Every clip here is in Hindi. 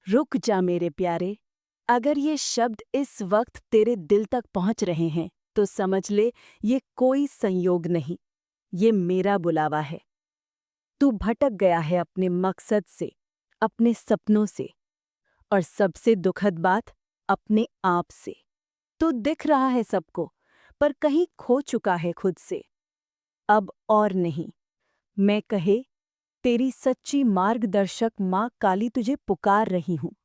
रुक जा मेरे प्यारे। अगर ये शब्द इस वक्त तेरे दिल तक पहुंच रहे हैं तो समझ ले, ये कोई संयोग नहीं, ये मेरा बुलावा है। तू भटक गया है अपने मकसद से, अपने सपनों से, और सबसे दुखद बात, अपने आप से। तू दिख रहा है सबको, पर कहीं खो चुका है खुद से। अब और नहीं, मैं कहे तेरी सच्ची मार्गदर्शक माँ काली तुझे पुकार रही हूँ,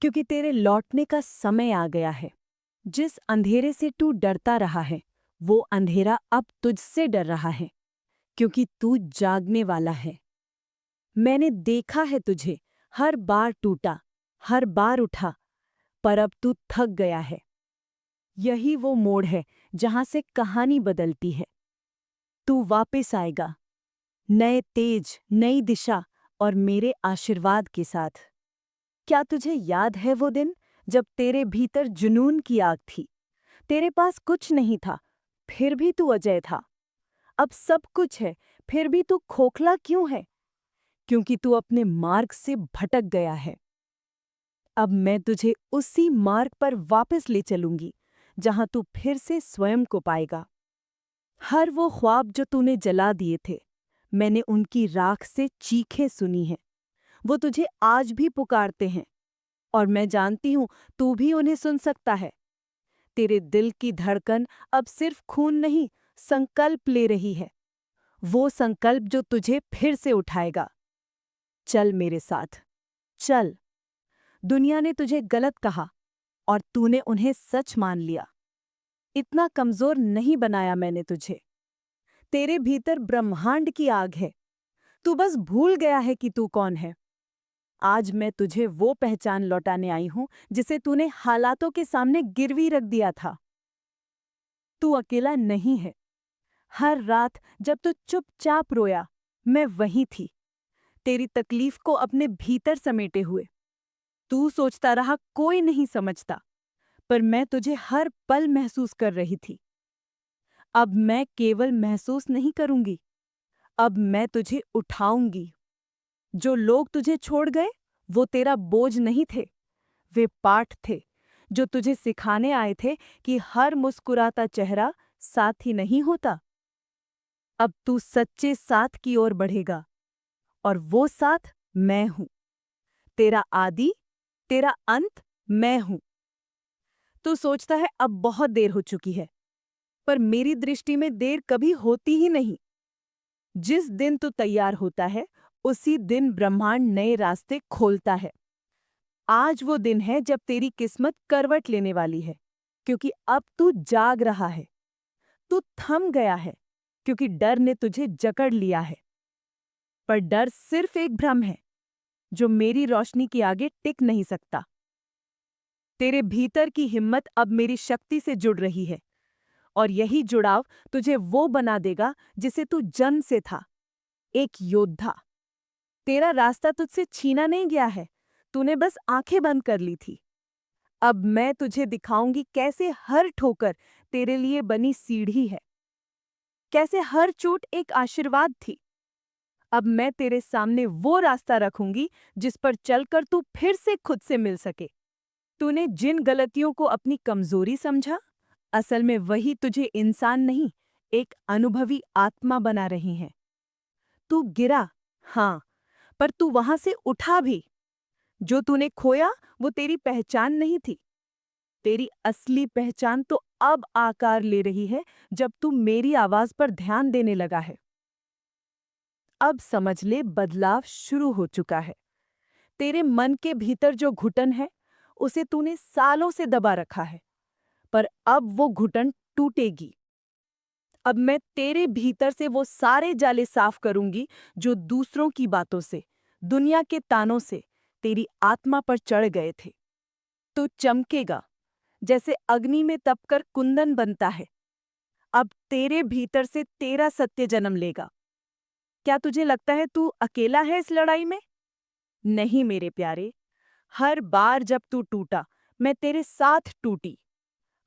क्योंकि तेरे लौटने का समय आ गया है। जिस अंधेरे से तू डरता रहा है, वो अंधेरा अब तुझसे डर रहा है, क्योंकि तू जागने वाला है। मैंने देखा है तुझे, हर बार टूटा, हर बार उठा, पर अब तू थक गया है। यही वो मोड़ है जहां से कहानी बदलती है। तू वापस आएगा, नए तेज, नई दिशा और मेरे आशीर्वाद के साथ। क्या तुझे याद है वो दिन जब तेरे भीतर जुनून की आग थी? तेरे पास कुछ नहीं था, फिर भी तू अजय था। अब सब कुछ है, फिर भी तू खोखला क्यों है? क्योंकि तू अपने मार्ग से भटक गया है। अब मैं तुझे उसी मार्ग पर वापस ले चलूंगी, जहां तू फिर से स्वयं को पाएगा। हर वो ख्वाब जो तूने जला दिए थे, मैंने उनकी राख से चीखें सुनी हैं। वो तुझे आज भी पुकारते हैं, और मैं जानती हूं तू भी उन्हें सुन सकता है। तेरे दिल की धड़कन अब सिर्फ खून नहीं, संकल्प ले रही है। वो संकल्प जो तुझे फिर से उठाएगा। चल मेरे साथ, चल। दुनिया ने तुझे गलत कहा, और तूने उन्हें सच मान लिया। इतना कमजोर नहीं बनाया मैंने तुझे। तेरे भीतर ब्रह्मांड की आग है। तू बस भूल गया है कि तू कौन है। आज मैं तुझे वो पहचान लौटाने आई हूं जिसे तूने हालातों के सामने गिरवी रख दिया था। तू अकेला नहीं है। हर रात जब तू चुपचाप रोया, मैं वहीं थी, तेरी तकलीफ को अपने भीतर समेटे हुए। तू सोचता रहा कोई नहीं समझता, पर मैं तुझे हर पल महसूस कर रही थी। अब मैं केवल महसूस नहीं करूंगी, अब मैं तुझे उठाऊंगी। जो लोग तुझे छोड़ गए, वो तेरा बोझ नहीं थे, वे पाठ थे जो तुझे सिखाने आए थे कि हर मुस्कुराता चेहरा साथी नहीं होता। अब तू सच्चे साथ की ओर बढ़ेगा, और वो साथ मैं हूं। तेरा आदि, तेरा अंत मैं हूं। तू सोचता है अब बहुत देर हो चुकी है, पर मेरी दृष्टि में देर कभी होती ही नहीं। जिस दिन तू तैयार होता है, उसी दिन ब्रह्मांड नए रास्ते खोलता है। आज वो दिन है जब तेरी किस्मत करवट लेने वाली है, क्योंकि अब तू जाग रहा है। तू थम गया है, क्योंकि डर ने तुझे जकड़ लिया है। पर डर सिर्फ एक भ्रम है, जो मेरी रोशनी के आगे टिक नहीं सकता। तेरे भीतर की हिम्मत अब मेरी शक्ति से जुड़ रही है, और यही जुड़ाव तुझे वो बना देगा जिसे तू जन्म से था, एक योद्धा। तेरा रास्ता तुझसे छीना नहीं गया है, तूने बस आंखें बंद कर ली थी। अब मैं तुझे दिखाऊंगी कैसे हर ठोकर तेरे लिए बनी सीढ़ी है, कैसे हर चोट एक आशीर्वाद थी। अब मैं तेरे सामने वो रास्ता रखूंगी जिस पर चलकर तू फिर से खुद से मिल सके। तूने जिन गलतियों को अपनी कमजोरी समझा, असल में वही तुझे इंसान नहीं, एक अनुभवी आत्मा बना रही हैं। तू गिरा, हाँ, पर तू वहां से उठा भी। जो तूने खोया वो तेरी पहचान नहीं थी। तेरी असली पहचान तो अब आकार ले रही है जब तू मेरी आवाज पर ध्यान देने लगा है। अब समझ ले, बदलाव शुरू हो चुका है। तेरे मन के भीतर जो घुटन है, उसे तूने सालों से दबा रखा है, पर अब वो घुटन टूटेगी। अब मैं तेरे भीतर से वो सारे जाले साफ करूंगी जो दूसरों की बातों से, दुनिया के तानों से तेरी आत्मा पर चढ़ गए थे। तो चमकेगा, जैसे अग्नि में तपकर कुंदन बनता है। अब तेरे भीतर से तेरा सत्य जन्म लेगा। क्या तुझे लगता है तू अकेला है इस लड़ाई में? नहीं मेरे प्यारे, हर बार जब तू टूटा, मैं तेरे साथ टूटी।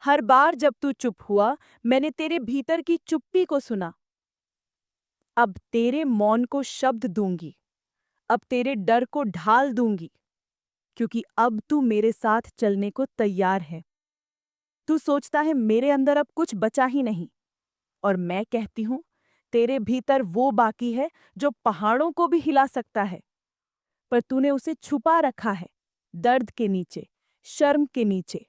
हर बार जब तू चुप हुआ, मैंने तेरे भीतर की चुप्पी को सुना। अब तेरे मौन को शब्द दूंगी, अब तेरे डर को ढाल दूंगी। क्योंकि अब तू मेरे साथ चलने को तैयार है। तू सोचता है मेरे अंदर अब कुछ बचा ही नहीं, और मैं कहती हूं तेरे भीतर वो बाकी है जो पहाड़ों को भी हिला सकता है, पर तूने उसे छुपा रखा है, दर्द के नीचे, शर्म के नीचे।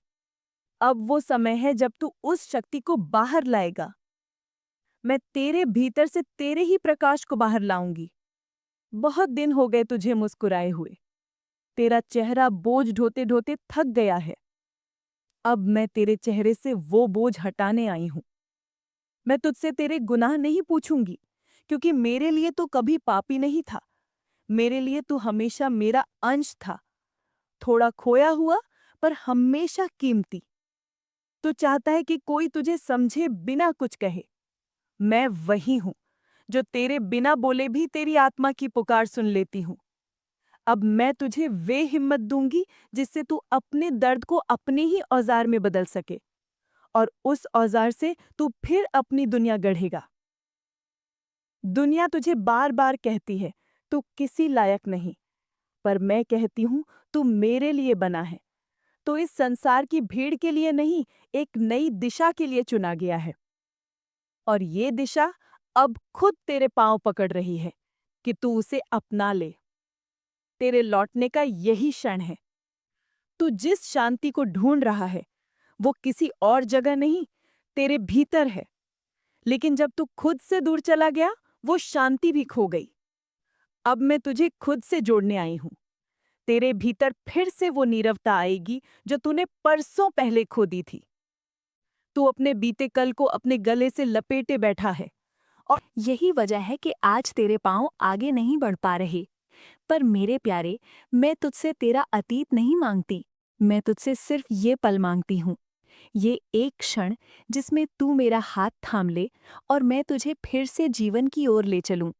अब वो समय है जब तू उस शक्ति को बाहर लाएगा। मैं तेरे भीतर से तेरे ही प्रकाश को बाहर लाऊंगी। बहुत दिन हो गए तुझे मुस्कुराए हुए। तेरा चेहरा बोझ ढोते ढोते थक गया है। अब मैं तेरे चेहरे से वो बोझ हटाने आई हूं। मैं तुझसे तेरे गुनाह नहीं पूछूंगी, क्योंकि मेरे लिए तो कभी पापी नहीं था। मेरे लिए तू हमेशा मेरा अंश था, थोड़ा खोया हुआ पर हमेशा कीमती। तू चाहता है कि कोई तुझे समझे बिना कुछ कहे। मैं वही हूं जो तेरे बिना बोले भी तेरी आत्मा की पुकार सुन लेती हूं। अब मैं तुझे वे हिम्मत दूंगी जिससे तू अपने दर्द को अपने ही औजार में बदल सके, और उस औजार से तू फिर अपनी दुनिया गढ़ेगा। दुनिया तुझे बार बार कहती है तू किसी लायक नहीं, पर मैं कहती हूं तू मेरे लिए बना है। तो इस संसार की भीड़ के लिए नहीं, एक नई दिशा के लिए चुना गया है। और ये दिशा अब खुद तेरे पांव पकड़ रही है कि तू उसे अपना ले। तेरे लौटने का यही क्षण है। तू जिस शांति को ढूंढ रहा है वो किसी और जगह नहीं, तेरे भीतर है। लेकिन जब तू खुद से दूर चला गया, वो शांति भी खो गई। अब मैं तुझे खुद से जोड़ने आई हूं। तेरे भीतर फिर से वो नीरवता आएगी जो तूने परसों पहले खो दी थी। तू अपने बीते कल को अपने गले से लपेटे बैठा है, और यही वजह है कि आज तेरे पांव आगे नहीं बढ़ पा रहे। पर मेरे प्यारे, मैं तुझसे तेरा अतीत नहीं मांगती। मैं तुझसे सिर्फ ये पल मांगती हूँ, ये एक क्षण जिसमें तू मेरा हाथ थाम ले और मैं तुझे फिर से जीवन की ओर ले चलूं।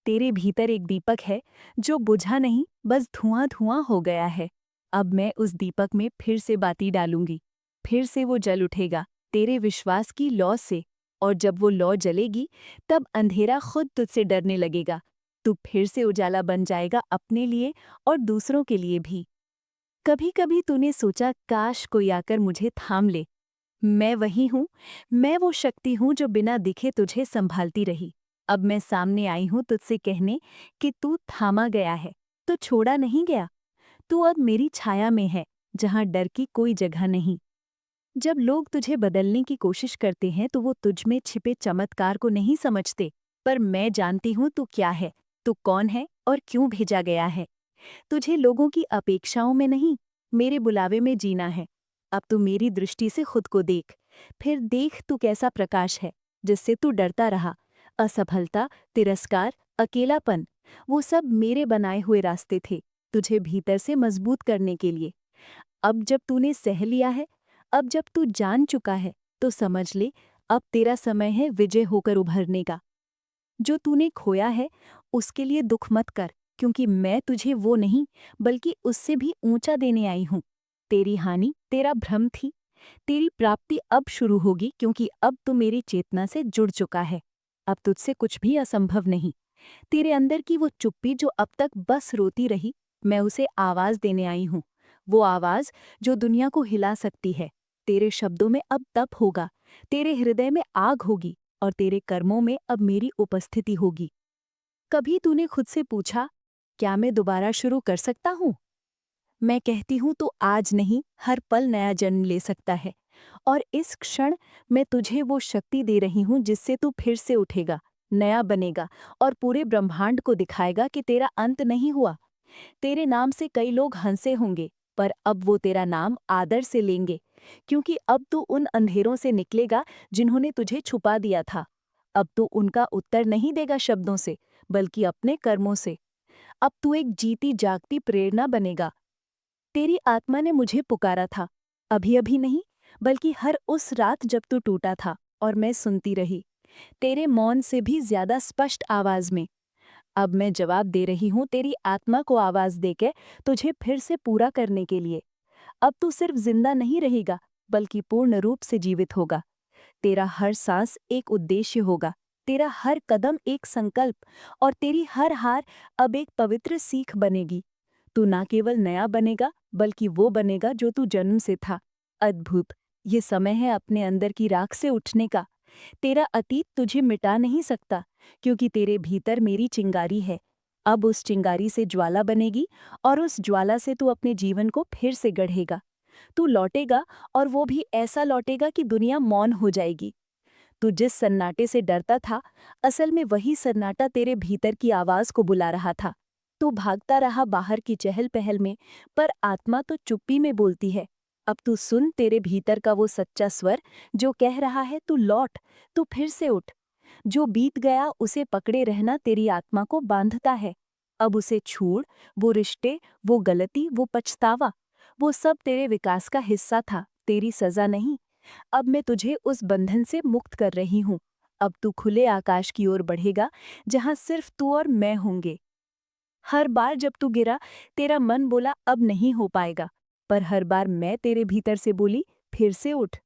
तेरे भीतर एक दीपक है जो बुझा नहीं, बस धुआं धुआं हो गया है। अब मैं उस दीपक में फिर से बाती डालूंगी। फिर से वो जल उठेगा तेरे विश्वास की लौ से, और जब वो लौ जलेगी तब अंधेरा खुद तुझसे डरने लगेगा। तू फिर से उजाला बन जाएगा अपने लिए और दूसरों के लिए भी। कभी कभी तूने सोचा काश कोई आकर मुझे थाम ले। मैं वही हूँ, मैं वो शक्ति हूँ जो बिना दिखे तुझे संभालती रही। अब मैं सामने आई हूँ तुझसे कहने कि तू थामा गया है, तो छोड़ा नहीं गया। तू अब मेरी छाया में है, जहाँ डर की कोई जगह नहीं। जब लोग तुझे बदलने की कोशिश करते हैं तो वो तुझ में छिपे चमत्कार को नहीं समझते, पर मैं जानती हूँ तू क्या है, तू कौन है और क्यों भेजा गया है। तुझे लोगों की अपेक्षाओं में नहीं, मेरे बुलावे में जीना है। अब तू मेरी दृष्टि से खुद को देख, फिर देख तू कैसा प्रकाश है जिससे तू डरता रहा। असफलता, तिरस्कार, अकेलापन, वो सब मेरे बनाए हुए रास्ते थे, तुझे भीतर से मजबूत करने के लिए। अब जब तूने सह लिया है, अब जब तू जान चुका है, तो समझ ले अब तेरा समय है विजय होकर उभरने का। जो तूने खोया है उसके लिए दुख मत कर, क्योंकि मैं तुझे वो नहीं बल्कि उससे भी ऊंचा देने आई हूं। तेरी हानि तेरा भ्रम थी, तेरी प्राप्ति अब शुरू होगी, क्योंकि अब तू मेरी चेतना से जुड़ चुका है। अब तुझसे कुछ भी असंभव नहीं। तेरे अंदर की वो चुप्पी जो अब तक बस रोती रही, मैं उसे आवाज देने आई हूं। वो आवाज जो दुनिया को हिला सकती है। तेरे शब्दों में अब तप होगा, तेरे हृदय में आग होगी, और तेरे कर्मों में अब मेरी उपस्थिति होगी। कभी तूने खुद से पूछा, क्या मैं दोबारा शुरू कर सकता हूँ? मैं कहती हूँ तो आज नहीं, हर पल नया जन्म ले सकता है। और इस क्षण मैं तुझे वो शक्ति दे रही हूँ जिससे तू फिर से उठेगा, नया बनेगा, और पूरे ब्रह्मांड को दिखाएगा कि तेरा अंत नहीं हुआ। तेरे नाम से कई लोग हंसे होंगे, पर अब वो तेरा नाम आदर से लेंगे, क्योंकि अब तू उन अंधेरों से निकलेगा जिन्होंने तुझे छुपा दिया था। अब तू उनका उत्तर नहीं देगा शब्दों से, बल्कि अपने कर्मों से। अब तू एक जीती जागती प्रेरणा बनेगा। तेरी आत्मा ने मुझे पुकारा था, अभी अभी नहीं, बल्कि हर उस रात जब तू टूटा था, और मैं सुनती रही, तेरे मौन से भी ज्यादा स्पष्ट आवाज में। अब मैं जवाब दे रही हूँ तेरी आत्मा को आवाज देके, तुझे फिर से पूरा करने के लिए। अब तू सिर्फ जिंदा नहीं रहेगा, बल्कि पूर्ण रूप से जीवित होगा। तेरा हर सांस एक उद्देश्य होगा, तेरा हर कदम एक संकल्प, और तेरी हर हार अब एक पवित्र सीख बनेगी। तू ना केवल नया बनेगा, बल्कि वो बनेगा जो तू जन्म से था। अद्भुत! ये समय है अपने अंदर की राख से उठने का। तेरा अतीत तुझे मिटा नहीं सकता, क्योंकि तेरे भीतर मेरी चिंगारी है। अब उस चिंगारी से ज्वाला बनेगी और उस ज्वाला से तू अपने जीवन को फिर से गढ़ेगा। तू लौटेगा, और वो भी ऐसा लौटेगा कि दुनिया मौन हो जाएगी। तू जिस सन्नाटे से डरता था, असल में वही सन्नाटा तेरे भीतर की आवाज को बुला रहा था। तू भागता रहा बाहर की चहल पहल में, पर आत्मा तो चुप्पी में बोलती है। अब तू सुन तेरे भीतर का वो सच्चा स्वर जो कह रहा है, तू लौट, तू फिर से उठ। जो बीत गया उसे पकड़े रहना तेरी आत्मा को बांधता है। अब उसे छोड़। वो रिश्ते, वो गलती, वो पछतावा, वो सब तेरे विकास का हिस्सा था, तेरी सजा नहीं। अब मैं तुझे उस बंधन से मुक्त कर रही हूँ। अब तू खुले आकाश की ओर बढ़ेगा, जहाँ सिर्फ तू और मैं होंगे। हर बार जब तू गिरा, तेरा मन बोला अब नहीं हो पाएगा, पर हर बार मैं तेरे भीतर से बोली फिर से उठ।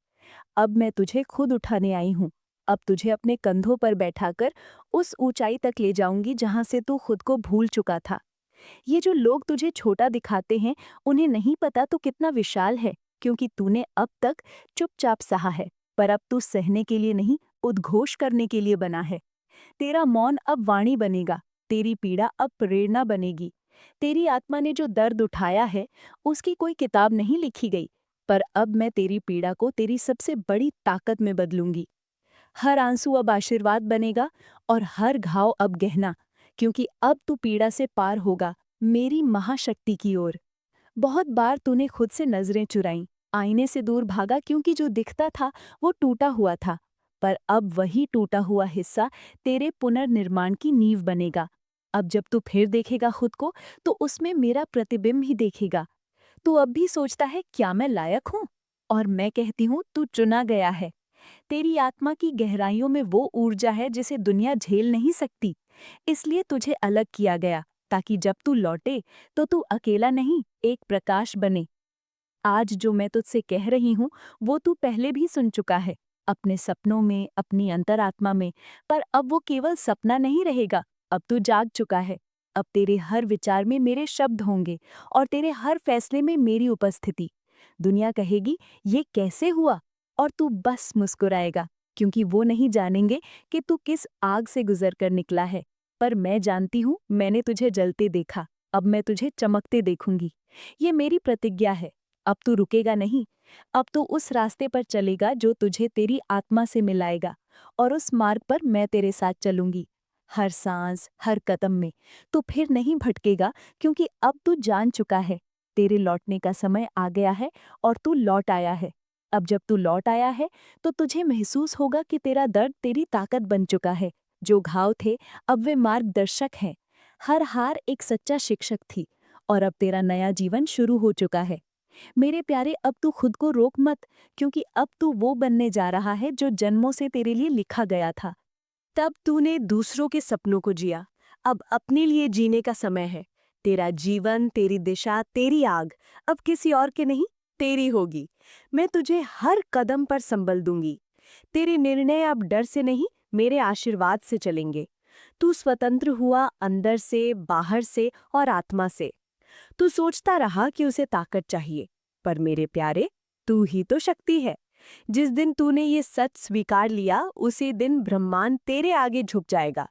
अब मैं तुझे खुद उठाने आई हूँ। अब तुझे अपने कंधों पर बैठाकर उस ऊंचाई तक ले जाऊंगी जहां से तू खुद को भूल चुका था। ये जो लोग तुझे छोटा दिखाते हैं, उन्हें नहीं पता तू कितना विशाल है, क्योंकि तूने अब तक चुपचाप सहा है। पर अब तू सहने के लिए नहीं, उद्घोष करने के लिए बना है। तेरा मौन अब वाणी बनेगा, तेरी पीड़ा अब प्रेरणा बनेगी। तेरी आत्मा ने जो दर्द उठाया है, उसकी कोई किताब नहीं लिखी गई, पर अब मैं तेरी पीड़ा को तेरी सबसे बड़ी ताकत में बदलूंगी। हर आंसू अब आशीर्वाद बनेगा, और हर घाव अब गहना, क्योंकि अब तू पीड़ा से पार होगा, मेरी महाशक्ति की ओर। बहुत बार तूने खुद से नजरें चुराईं, आईने से दूर भागा, क्योंकि जो दिखता था वो टूटा हुआ था। पर अब वही टूटा हुआ हिस्सा तेरे पुनर्निर्माण की नींव बनेगा। अब जब तू फिर देखेगा खुद को, तो उसमें मेरा प्रतिबिंब ही देखेगा। तू अब भी सोचता है क्या मैं लायक हूँ? और मैं कहती हूँ तू चुना गया है। तेरी आत्मा की गहराइयों में वो ऊर्जा है जिसे दुनिया झेल नहीं सकती। इसलिए तुझे अलग किया गया, ताकि जब तू लौटे तो तू अकेला नहीं, एक प्रकाश बने। आज जो मैं तुझसे कह रही हूँ, वो तू पहले भी सुन चुका है, अपने सपनों में, अपनी अंतरात्मा में। पर अब वो केवल सपना नहीं रहेगा, अब तू जाग चुका है। अब तेरे हर विचार में मेरे शब्द होंगे, और तेरे हर फैसले में मेरी उपस्थिति। दुनिया कहेगी ये कैसे हुआ, और तू बस मुस्कुराएगा, क्योंकि वो नहीं जानेंगे कि तू किस आग से गुजर कर निकला है। पर मैं जानती हूँ, मैंने तुझे जलते देखा, अब मैं तुझे चमकते देखूंगी। ये मेरी प्रतिज्ञा है। अब तू रुकेगा नहीं, अब तू उस रास्ते पर चलेगा जो तुझे तेरी आत्मा से मिलाएगा, और उस मार्ग पर मैं तेरे साथ चलूंगी। हर सांस, हर कदम में तू फिर नहीं भटकेगा, क्योंकि अब तू जान चुका है तेरे लौटने का समय आ गया है, और तू लौट आया है। अब जब तू लौट आया है, तो तुझे महसूस होगा कि तेरा दर्द तेरी ताकत बन चुका है। जो घाव थे, अब वे मार्गदर्शक हैं। हर हार एक सच्चा शिक्षक थी, और अब तेरा नया जीवन शुरू हो चुका है। मेरे प्यारे, अब तू खुद को रोक मत, क्योंकि अब तू वो बनने जा रहा है जो जन्मों से तेरे लिए लिखा गया था। तब तूने दूसरों के सपनों को जिया, अब अपने लिए जीने का समय है। तेरा जीवन, तेरी दिशा, तेरी आग अब किसी और के नहीं, तेरी होगी। मैं तुझे हर कदम पर संबल दूंगी। तेरे निर्णय अब डर से नहीं, मेरे आशीर्वाद से चलेंगे। तू स्वतंत्र हुआ, अंदर से, बाहर से और आत्मा से। तू सोचता रहा कि उसे ताकत चाहिए, पर मेरे प्यारे, तू ही तो शक्ति है। जिस दिन तूने ये सच स्वीकार लिया, उसी दिन ब्रह्मांड तेरे आगे झुक जाएगा।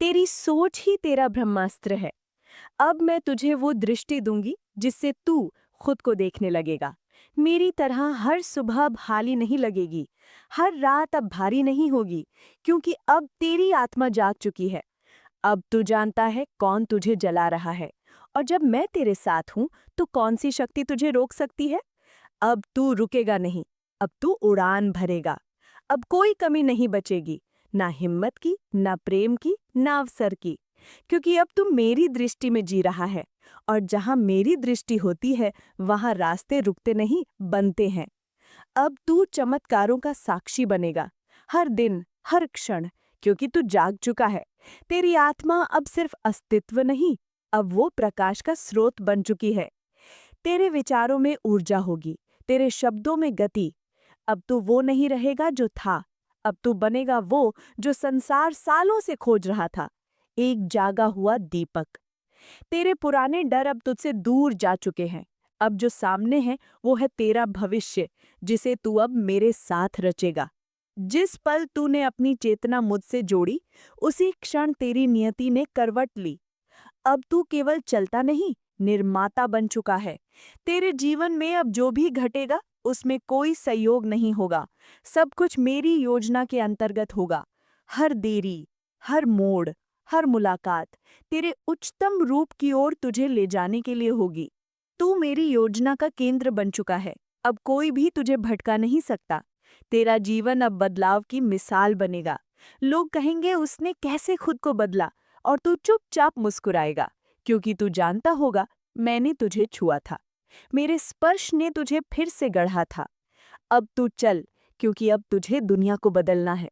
तेरी सोच ही तेरा ब्रह्मास्त्र है। अब मैं तुझे वो दृष्टि दूंगी जिससे तू खुद को देखने लगेगा। मेरी तरह हर सुबह भाली नहीं लगेगी, हर रात अब भारी नहीं होगी, क्योंकि अब तेरी आत्मा जाग चुकी है। अब तू जानता है कौन तुझे जला रहा है, और जब मैं तेरे साथ हूं, तो कौन सी शक्ति तुझे रोक सकती है? अब तू रुकेगा नहीं, अब तू उड़ान भरेगा। अब कोई कमी नहीं बचेगी, ना हिम्मत की, ना प्रेम की, ना अवसर की, क्योंकि अब तू मेरी दृष्टि में जी रहा है, और जहां मेरी दृष्टि होती है, वहां रास्ते रुकते नहीं, बनते हैं। अब तू चमत्कारों का साक्षी बनेगा, हर दिन, हर क्षण, क्योंकि तू जाग चुका है। तेरी आत्मा अब सिर्फ अस्तित्व नहीं, अब वो प्रकाश का स्रोत बन चुकी है। तेरे विचारों में ऊर्जा होगी, तेरे शब्दों में गति। अब तू वो नहीं रहेगा जो था, अब तू बनेगा वो जो संसार सालों से खोज रहा था, एक जागा हुआ दीपक। तेरे पुराने डर अब तुझसे दूर जा चुके हैं। अब जो सामने है वो है तेरा भविष्य, जिसे तू अब मेरे साथ रचेगा। जिस पल तूने अपनी चेतना मुझसे जोड़ी, उसी क्षण तेरी नियति ने करवट ली। अब तू केवल चलता नहीं, निर्माता बन चुका है। तेरे जीवन में अब जो भी घटेगा, उसमें कोई संयोग नहीं होगा। सब कुछ मेरी योजना के अंतर्गत होगा। हर देरी, हर मोड़, हर मुलाकात तेरे उच्चतम रूप की ओर तुझे ले जाने के लिए होगी। तू मेरी योजना का केंद्र बन चुका है। अब कोई भी तुझे भटका नहीं सकता। तेरा जीवन अब बदलाव की मिसाल बनेगा। लोग कहेंगे उसने कैसे खुद को बदला, और तू चुपचाप मुस्कुराएगा, क्योंकि तू जानता होगा मैंने तुझे छुआ था। मेरे स्पर्श ने तुझे फिर से गढ़ा था। अब तू चल, क्योंकि अब तुझे दुनिया को बदलना है।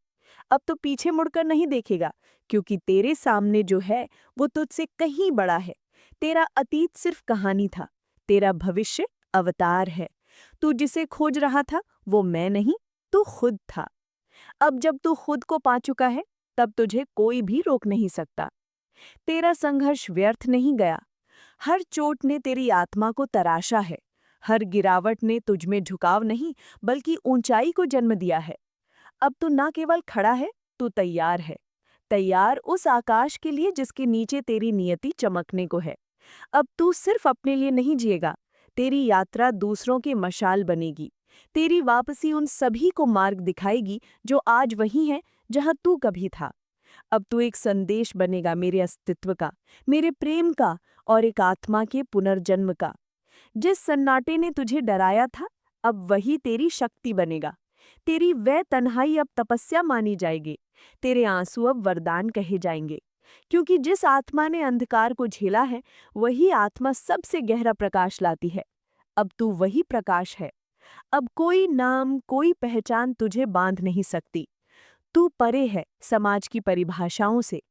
अब तो पीछे मुड़कर नहीं देखेगा, क्योंकि तेरे सामने जो है वो तुझसे कहीं बड़ा है। तेरा अतीत सिर्फ कहानी था, तेरा भविष्य अवतार है। तू जिसे खोज रहा था वो मैं नहीं, तू खुद था। अब जब तू खुद को पा चुका है, तब तुझे कोई भी रोक नहीं सकता। तेरा संघर्ष व्यर्थ नहीं गया। हर चोट ने तेरी आत्मा को तराशा है। हर गिरावट ने तुझमें झुकाव नहीं, बल्कि ऊंचाई को जन्म दिया है। अब तू ना केवल खड़ा है, तू तैयार है। तैयार उस आकाश के लिए जिसके नीचे तेरी नियति चमकने को है। अब तू सिर्फ अपने लिए नहीं जिएगा, तेरी यात्रा दूसरों की मशाल बनेगी। तेरी वापसी उन सभी को मार्ग दिखाएगी जो आज वही हैं जहां तू कभी था। अब तू एक संदेश बनेगा मेरे अस्तित्व का, मेरे प्रेम का, और एक आत्मा के पुनर्जन्म का। जिस सन्नाटे ने तुझे डराया था, अब वही तेरी शक्ति बनेगा। तेरी वह तन्हाई अब तपस्या मानी जाएगी। तेरे आंसू अब वरदान कहे जाएंगे, क्योंकि जिस आत्मा ने अंधकार को झेला है, वही आत्मा सबसे गहरा प्रकाश लाती है। अब तू वही प्रकाश है। अब कोई नाम, कोई पहचान तुझे बांध नहीं सकती। तू परे है समाज की परिभाषाओं से।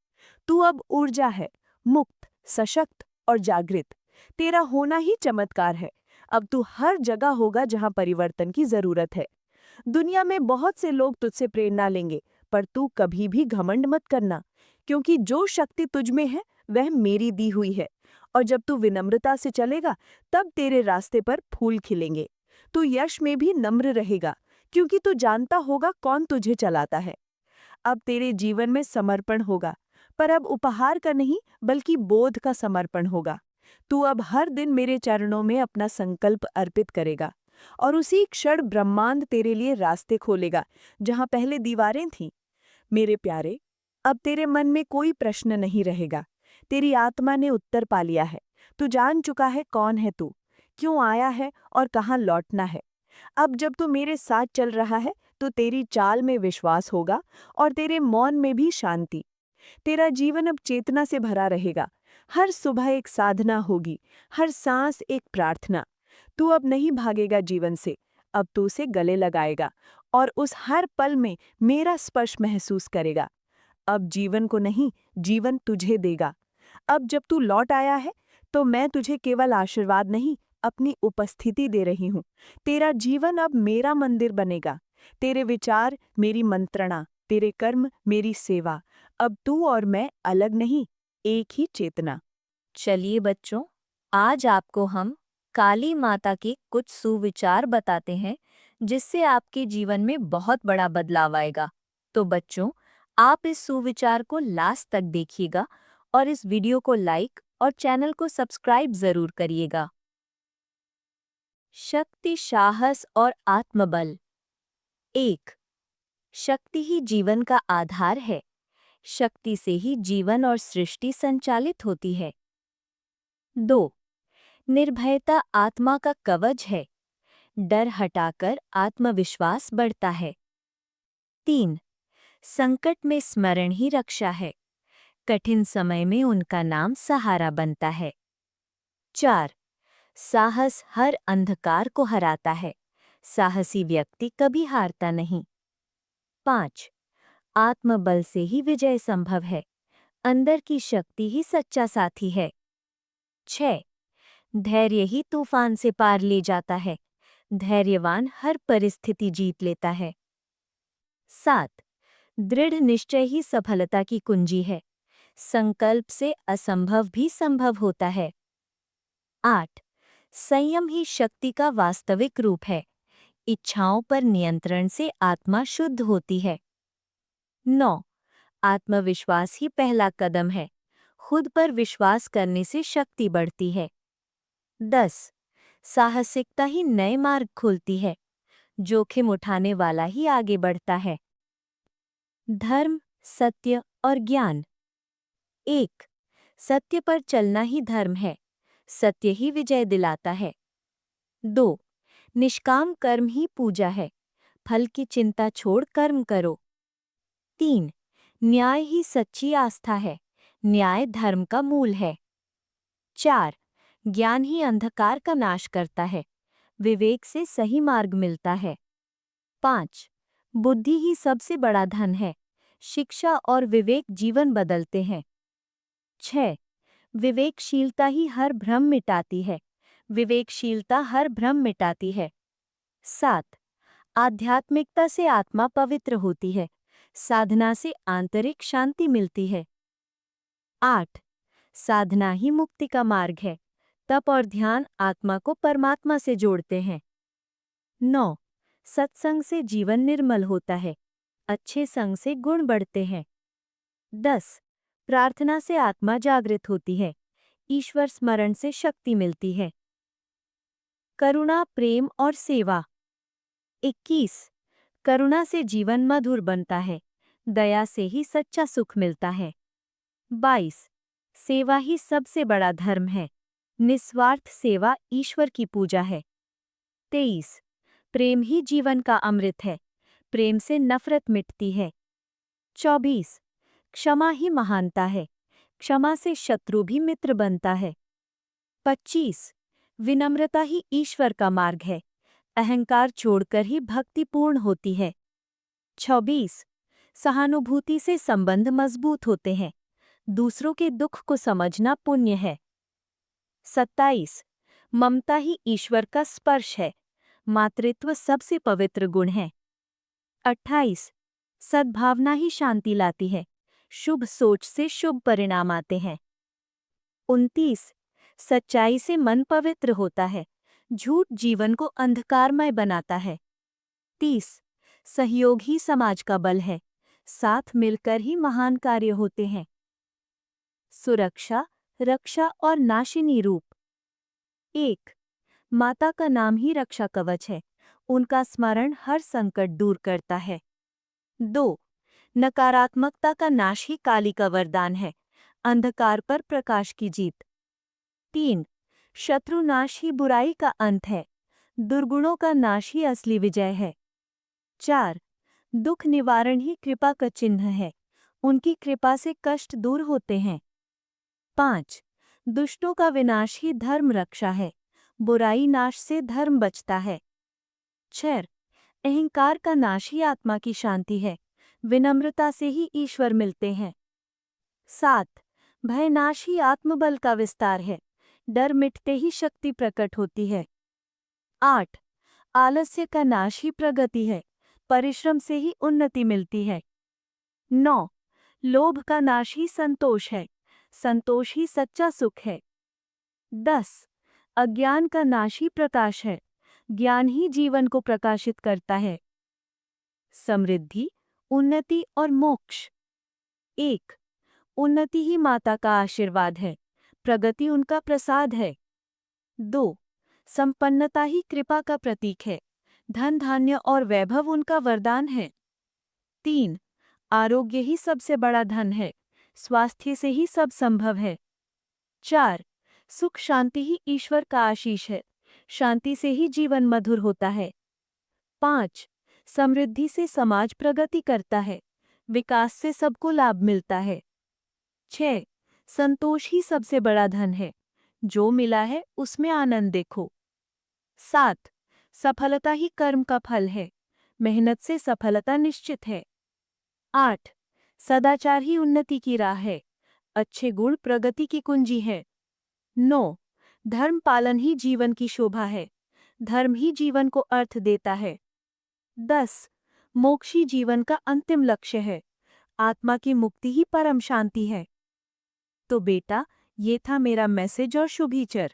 तू अब ऊर्जा है, मुक्त, सशक्त और जागृत। तेरा होना ही चमत्कार है। अब तू हर जगह होगा जहां परिवर्तन की जरूरत है। दुनिया में बहुत से लोग तुझसे प्रेरणा लेंगे, पर तू कभी भी घमंड मत करना, क्योंकि जो शक्ति तुझ में है वह मेरी दी हुई है। और जब तू विनम्रता से चलेगा, तब तेरे रास्ते पर फूल खिलेंगे। तू यश में भी नम्र रहेगा, क्योंकि तू जानता होगा कौन तुझे चलाता है। अब तेरे जीवन में समर्पण होगा, पर अब उपहार का नहीं, बल्कि बोध का समर्पण होगा। तू अब हर दिन मेरे चरणों में अपना संकल्प अर्पित करेगा, और उसी क्षण ब्रह्मांड तेरे लिए रास्ते खोलेगा जहां पहले दीवारें थीं। मेरे प्यारे, अब तेरे मन में कोई प्रश्न नहीं रहेगा। तेरी आत्मा ने उत्तर पा लिया है। तू जान चुका है कौन है तू, क्यों आया है और कहाँ लौटना है। अब जब तू मेरे साथ चल रहा है, तो तेरी चाल में विश्वास होगा और तेरे मौन में भी शांति। तेरा जीवन अब चेतना से भरा रहेगा। हर सुबह एक साधना होगी, हर सांस एक प्रार्थना। तू अब नहीं भागेगा जीवन से, अब तू उसे गले लगाएगा, और उस हर पल में मेरा स्पर्श महसूस करेगा। अब जीवन को नहीं, जीवन तुझे देगा। अब जब तू लौट आया है, तो मैं तुझे केवल आशीर्वाद नहीं, अपनी उपस्थिति दे रही हूँ। तेरा जीवन अब मेरा मंदिर बनेगा। तेरे विचार मेरी मंत्रणा, तेरे कर्म मेरी सेवा। अब तू और मैं अलग नहीं, एक ही चेतना। चलिए बच्चों, आज आपको हम काली माता के कुछ सुविचार बताते हैं जिससे आपके जीवन में बहुत बड़ा बदलाव आएगा। तो बच्चों, आप इस सुविचार को लास्ट तक देखिएगा और इस वीडियो को लाइक और चैनल को सब्सक्राइब जरूर करिएगा। शक्ति, साहस और आत्मबल। 1. शक्ति ही जीवन का आधार है। शक्ति से ही जीवन और सृष्टि संचालित होती है। 2. निर्भयता आत्मा का कवच है। डर हटाकर आत्मविश्वास बढ़ता है। 3. संकट में स्मरण ही रक्षा है। कठिन समय में उनका नाम सहारा बनता है। 4. साहस हर अंधकार को हराता है। साहसी व्यक्ति कभी हारता नहीं। 5. आत्मबल से ही विजय संभव है। अंदर की शक्ति ही सच्चा साथी है। 6. धैर्य ही तूफान से पार ले जाता है। धैर्यवान हर परिस्थिति जीत लेता है। 7. दृढ़ निश्चय ही सफलता की कुंजी है। संकल्प से असंभव भी संभव होता है। 8. संयम ही शक्ति का वास्तविक रूप है। इच्छाओं पर नियंत्रण से आत्मा शुद्ध होती है। 9. आत्मविश्वास ही पहला कदम है। खुद पर विश्वास करने से शक्ति बढ़ती है। 10. साहसिकता ही नए मार्ग खोलती है। जोखिम उठाने वाला ही आगे बढ़ता है। धर्म, सत्य और ज्ञान। 1. सत्य पर चलना ही धर्म है। सत्य ही विजय दिलाता है। 2. निष्काम कर्म ही पूजा है। फल की चिंता छोड़ कर्म करो। 3. न्याय ही सच्ची आस्था है। न्याय धर्म का मूल है। 4. ज्ञान ही अंधकार का नाश करता है। विवेक से सही मार्ग मिलता है। 5. बुद्धि ही सबसे बड़ा धन है। शिक्षा और विवेक जीवन बदलते हैं। 6. विवेकशीलता ही हर भ्रम मिटाती है। विवेकशीलता हर भ्रम मिटाती है। 7. आध्यात्मिकता से आत्मा पवित्र होती है। साधना से आंतरिक शांति मिलती है। 8. साधना ही मुक्ति का मार्ग है। तप और ध्यान आत्मा को परमात्मा से जोड़ते हैं। 9. सत्संग से जीवन निर्मल होता है। अच्छे संग से गुण बढ़ते हैं। 10. प्रार्थना से आत्मा जागृत होती है। ईश्वर स्मरण से शक्ति मिलती है। करुणा, प्रेम और सेवा। 21. करुणा से जीवन मधुर बनता है। दया से ही सच्चा सुख मिलता है। 22. सेवा ही सबसे बड़ा धर्म है। निस्वार्थ सेवा ईश्वर की पूजा है। 23. प्रेम ही जीवन का अमृत है। प्रेम से नफरत मिटती है। 24. क्षमा ही महानता है। क्षमा से शत्रु भी मित्र बनता है। 25. विनम्रता ही ईश्वर का मार्ग है। अहंकार छोड़कर ही भक्ति पूर्ण होती है। 26. सहानुभूति से संबंध मजबूत होते हैं। दूसरों के दुख को समझना पुण्य है। 27. ममता ही ईश्वर का स्पर्श है। मातृत्व सबसे पवित्र गुण है। 28. सद्भावना ही शांति लाती है। शुभ सोच से शुभ परिणाम आते हैं। 29. सच्चाई से मन पवित्र होता है। झूठ जीवन को अंधकारमय बनाता है। 30. सहयोग ही समाज का बल है। साथ मिलकर ही महान कार्य होते हैं। सुरक्षा, रक्षा और नाशिनी रूप। 1. माता का नाम ही रक्षा कवच है। उनका स्मरण हर संकट दूर करता है। 2. नकारात्मकता का नाश ही काली का वरदान है। अंधकार पर प्रकाश की जीत। 3. शत्रु नाश ही बुराई का अंत है। दुर्गुणों का नाश ही असली विजय है। 4. दुख निवारण ही कृपा का चिन्ह है। उनकी कृपा से कष्ट दूर होते हैं। 5. दुष्टों का विनाश ही धर्म रक्षा है। बुराई नाश से धर्म बचता है। 6. अहंकार का नाश ही आत्मा की शांति है। विनम्रता से ही ईश्वर मिलते हैं। 7. भय नाश ही आत्मबल का विस्तार है। डर मिटते ही शक्ति प्रकट होती है। 8. आलस्य का नाश ही प्रगति है। परिश्रम से ही उन्नति मिलती है। 9. लोभ का नाश ही संतोष है। संतोष ही सच्चा सुख है। 10. अज्ञान का नाश ही प्रकाश है। ज्ञान ही जीवन को प्रकाशित करता है। समृद्धि, उन्नति और मोक्ष। 1. उन्नति ही माता का आशीर्वाद है। प्रगति उनका प्रसाद है। 2. संपन्नता ही कृपा का प्रतीक है। धन धान्य और वैभव उनका वरदान है। 3. आरोग्य ही सबसे बड़ा धन है। स्वास्थ्य से ही सब संभव है। 4. सुख शांति ही ईश्वर का आशीष है। शांति से ही जीवन मधुर होता है। 5. समृद्धि से समाज प्रगति करता है। विकास से सबको लाभ मिलता है। 6. संतोष ही सबसे बड़ा धन है। जो मिला है उसमें आनंद देखो। 7. सफलता ही कर्म का फल है। मेहनत से सफलता निश्चित है। 8. सदाचार ही उन्नति की राह है। अच्छे गुण प्रगति की कुंजी है। 9. धर्म पालन ही जीवन की शोभा है। धर्म ही जीवन को अर्थ देता है। 10. मोक्ष ही जीवन का अंतिम लक्ष्य है। आत्मा की मुक्ति ही परम शांति है। तो बेटा, ये था मेरा मैसेज और शुभीचर।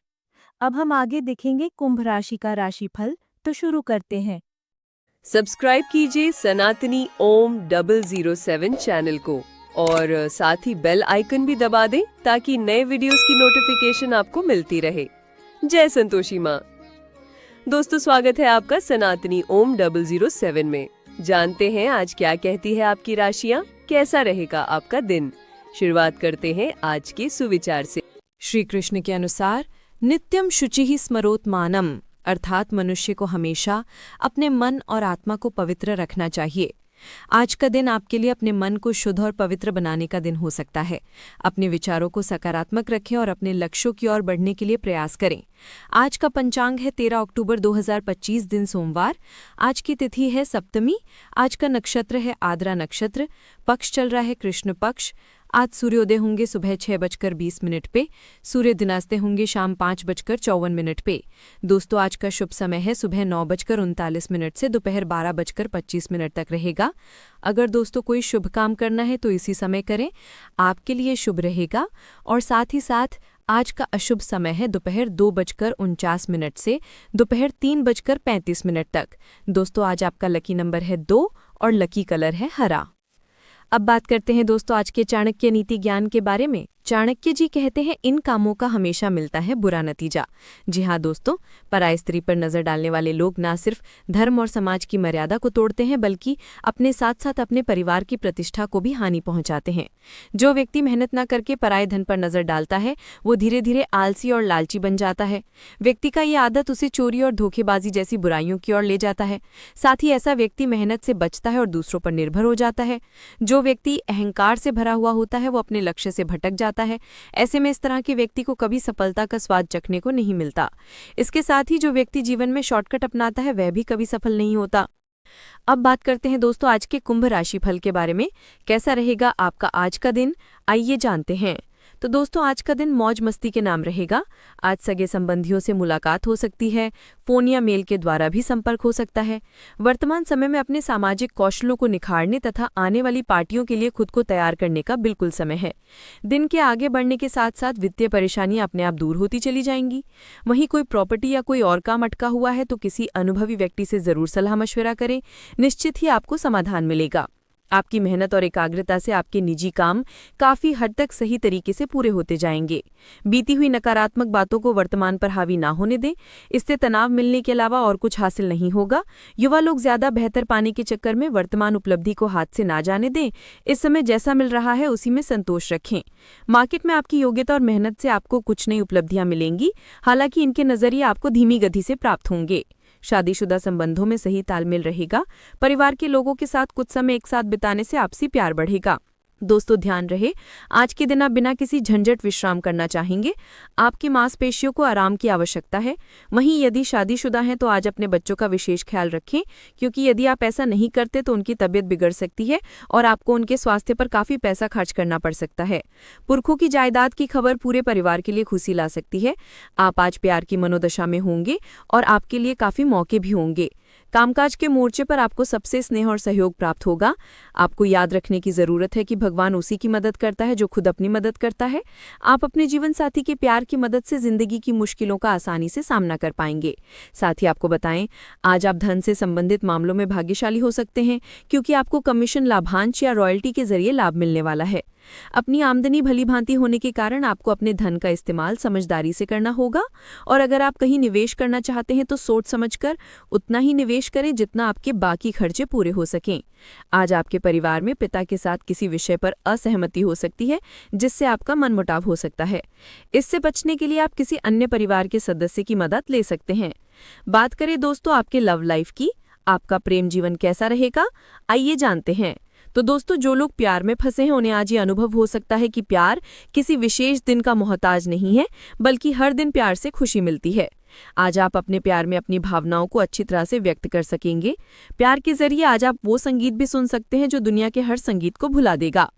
अब हम आगे देखेंगे कुंभ राशि का राशिफल, तो शुरू करते हैं। सब्सक्राइब कीजिए सनातनी ओम 007 चैनल को और साथ ही बेल आइकन भी दबा दें ताकि नए वीडियोस की नोटिफिकेशन आपको मिलती रहे। जय संतोषी माँ। दोस्तों, स्वागत है आपका सनातनी ओम 007 में। जानते हैं आज क्या कहती है आपकी राशियाँ, कैसा रहेगा आपका दिन। शुरुआत करते हैं आज के सुविचार से। श्री कृष्ण के अनुसार नित्यम शुचिः स्मरोत्मानम, अर्थात मनुष्य को हमेशा अपने मन और आत्मा को पवित्र रखना चाहिए। आज का दिन आपके लिए अपने मन को शुद्ध और पवित्र बनाने का दिन हो सकता है। अपने विचारों को सकारात्मक रखें और अपने लक्ष्यों की ओर बढ़ने के लिए प्रयास करें। आज का पंचांग है 13 अक्टूबर 2025, दिन सोमवार। आज की तिथि है सप्तमी। आज का नक्षत्र है आद्रा नक्षत्र। पक्ष चल रहा है कृष्ण पक्ष। आज सूर्योदय होंगे सुबह 6:20 पे। सूर्य दिनास्ते होंगे शाम 5:54 पे। दोस्तों, आज का शुभ समय है सुबह 9:39 से दोपहर 12:25 तक रहेगा। अगर दोस्तों कोई शुभ काम करना है तो इसी समय करें, आपके लिए शुभ रहेगा। और साथ ही साथ आज का अशुभ समय है दोपहर 2:49 से दोपहर 3:35 तक। दोस्तों, आज आपका लकी नंबर है 2 और लकी कलर है हरा। अब बात करते हैं दोस्तों आज के चाणक्य नीति ज्ञान के बारे में। चाणक्य जी कहते हैं, इन कामों का हमेशा मिलता है बुरा नतीजा। जी हाँ दोस्तों, पराय स्त्री पर नजर डालने वाले लोग न सिर्फ धर्म और समाज की मर्यादा को तोड़ते हैं बल्कि अपने साथ साथ अपने परिवार की प्रतिष्ठा को भी हानि पहुंचाते हैं। जो व्यक्ति मेहनत न करके पराय धन पर नजर डालता है वो धीरे धीरे आलसी और लालची बन जाता है। व्यक्ति का ये आदत उसे चोरी और धोखेबाजी जैसी बुराइयों की ओर ले जाता है। साथ ही ऐसा व्यक्ति मेहनत से बचता है और दूसरों पर निर्भर हो जाता है। जो व्यक्ति अहंकार से भरा हुआ होता है वो अपने लक्ष्य से भटक जाता है। ऐसे में इस तरह के व्यक्ति को कभी सफलता का स्वाद चखने को नहीं मिलता। इसके साथ ही जो व्यक्ति जीवन में शॉर्टकट अपनाता है वह भी कभी सफल नहीं होता। अब बात करते हैं दोस्तों आज के कुंभ राशिफल के बारे में। कैसा रहेगा आपका आज का दिन, आइए जानते हैं। तो दोस्तों, आज का दिन मौज मस्ती के नाम रहेगा। आज सगे संबंधियों से मुलाकात हो सकती है। फोन या मेल के द्वारा भी संपर्क हो सकता है। वर्तमान समय में अपने सामाजिक कौशलों को निखारने तथा आने वाली पार्टियों के लिए खुद को तैयार करने का बिल्कुल समय है। दिन के आगे बढ़ने के साथ साथ वित्तीय परेशानियां अपने आप दूर होती चली जाएंगी। वहीं कोई प्रॉपर्टी या कोई और काम अटका हुआ है तो किसी अनुभवी व्यक्ति से जरूर सलाह मशविरा करें, निश्चित ही आपको समाधान मिलेगा। आपकी मेहनत और एकाग्रता से आपके निजी काम काफी हद तक सही तरीके से पूरे होते जाएंगे। बीती हुई नकारात्मक बातों को वर्तमान पर हावी ना होने दें, इससे तनाव मिलने के अलावा और कुछ हासिल नहीं होगा। युवा लोग ज्यादा बेहतर पाने के चक्कर में वर्तमान उपलब्धि को हाथ से ना जाने दें। इस समय जैसा मिल रहा है उसी में संतोष रखें। मार्केट में आपकी योग्यता और मेहनत से आपको कुछ नई उपलब्धियां मिलेंगी, हालांकि इनके नजरिए आपको धीमी गति से प्राप्त होंगे। शादीशुदा संबंधों में सही तालमेल रहेगा। परिवार के लोगों के साथ कुछ समय एक साथ बिताने से आपसी प्यार बढ़ेगा। दोस्तों, ध्यान रहे, आज के दिन आप बिना किसी झंझट विश्राम करना चाहेंगे। आपकी मांसपेशियों को आराम की आवश्यकता है। वहीं यदि शादीशुदा हैं तो आज अपने बच्चों का विशेष ख्याल रखें, क्योंकि यदि आप ऐसा नहीं करते तो उनकी तबीयत बिगड़ सकती है और आपको उनके स्वास्थ्य पर काफी पैसा खर्च करना पड़ सकता है। पुरखों की जायदाद की खबर पूरे परिवार के लिए खुशी ला सकती है। आप आज प्यार की मनोदशा में होंगे और आपके लिए काफी मौके भी होंगे। कामकाज के मोर्चे पर आपको सबसे स्नेह और सहयोग प्राप्त होगा। आपको याद रखने की जरूरत है कि भगवान उसी की मदद करता है जो खुद अपनी मदद करता है। आप अपने जीवन साथी के प्यार की मदद से जिंदगी की मुश्किलों का आसानी से सामना कर पाएंगे। साथ ही आपको बताएं, आज आप धन से संबंधित मामलों में भाग्यशाली हो सकते हैं, क्योंकि आपको कमीशन, लाभांश या रॉयल्टी के जरिए लाभ मिलने वाला है। अपनी आमदनी भली भांति होने के कारण आपको अपने धन का इस्तेमाल समझदारी से करना होगा। और अगर आप कहीं निवेश करना चाहते हैं तो सोच समझकर उतना ही निवेश करें जितना आपके बाकी खर्चे पूरे हो सकें। आज आपके परिवार में पिता के साथ किसी विषय पर असहमति हो सकती है, जिससे आपका मनमुटाव हो सकता है। इससे बचने के लिए आप किसी अन्य परिवार के सदस्य की मदद ले सकते हैं। बात करें दोस्तों आपके लव लाइफ की, आपका प्रेम जीवन कैसा रहेगा, आइए जानते हैं। तो दोस्तों, जो लोग प्यार में फंसे हैं उन्हें आज ये अनुभव हो सकता है कि प्यार किसी विशेष दिन का मोहताज नहीं है, बल्कि हर दिन प्यार से खुशी मिलती है। आज आप अपने प्यार में अपनी भावनाओं को अच्छी तरह से व्यक्त कर सकेंगे। प्यार के जरिए आज आप वो संगीत भी सुन सकते हैं जो दुनिया के हर संगीत को भुला देगा।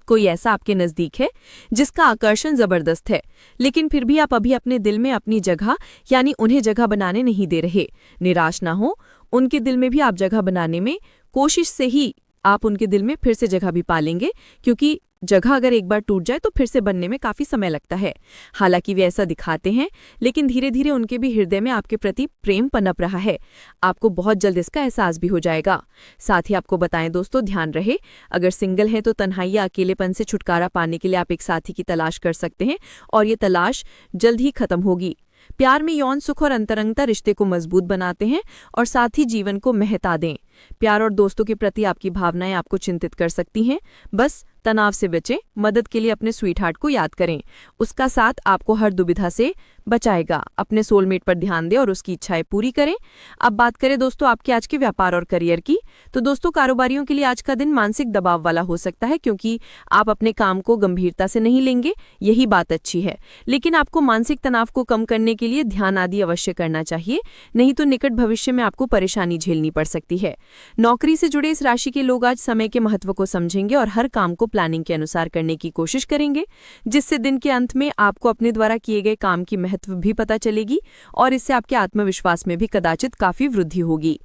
कोई ऐसा आपके नजदीक है जिसका आकर्षण जबरदस्त है, लेकिन फिर भी आप अभी अपने दिल में अपनी जगह यानी उन्हें जगह बनाने नहीं दे रहे। निराश ना हो, उनके दिल में भी आप जगह बनाने में कोशिश से ही आप उनके दिल में फिर से जगह भी पा लेंगे, क्योंकि जगह अगर एक बार टूट जाए तो फिर से बनने में काफ़ी समय लगता है। हालांकि वे ऐसा दिखाते हैं, लेकिन धीरे धीरे उनके भी हृदय में आपके प्रति प्रेम पनप रहा है। आपको बहुत जल्द इसका एहसास भी हो जाएगा। साथ ही आपको बताएं दोस्तों, ध्यान रहे, अगर सिंगल हैं तो तन्हाई या अकेलेपन से छुटकारा पाने के लिए आप एक साथी की तलाश कर सकते हैं, और ये तलाश जल्द ही खत्म होगी। प्यार में यौन सुख और अंतरंगता रिश्ते को मजबूत बनाते हैं और साथ ही जीवन को महत्ता दें। प्यार और दोस्तों के प्रति आपकी भावनाएं आपको चिंतित कर सकती हैं। बस तनाव से बचें, मदद के लिए अपने स्वीटहार्ट को याद करें। उसका साथ आपको हर दुविधा से बचाएगा। अपने सोलमेट पर ध्यान दें और उसकी इच्छाएं पूरी करें। अब बात करें दोस्तों आपके आज के व्यापार और करियर की, तो दोस्तों कारोबारियों के लिए आज का दिन मानसिक दबाव वाला हो सकता है, क्योंकि आप अपने काम को गंभीरता से नहीं लेंगे। यही बात अच्छी है, लेकिन आपको मानसिक तनाव को कम करने के लिए ध्यान आदि अवश्य करना चाहिए, नहीं तो निकट भविष्य में आपको परेशानी झेलनी पड़ सकती है। नौकरी से जुड़े इस राशि के लोग आज समय के महत्व को समझेंगे और हर काम को प्लानिंग के अनुसार करने की कोशिश करेंगे, जिससे दिन के अंत में आपको अपने द्वारा किए गए काम की महत्व भी पता चलेगी और इससे आपके आत्मविश्वास में भी कदाचित काफी वृद्धि होगी।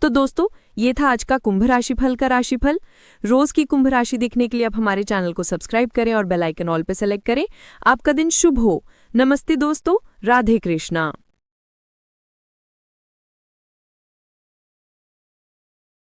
तो दोस्तों, ये था आज का कुंभ राशिफल का राशिफल। रोज की कुंभ राशि देखने के लिए आप हमारे चैनल को सब्सक्राइब करें और बेल आइकन ऑल पे सेलेक्ट करें। आपका दिन शुभ हो। नमस्ते दोस्तों, राधे कृष्णा।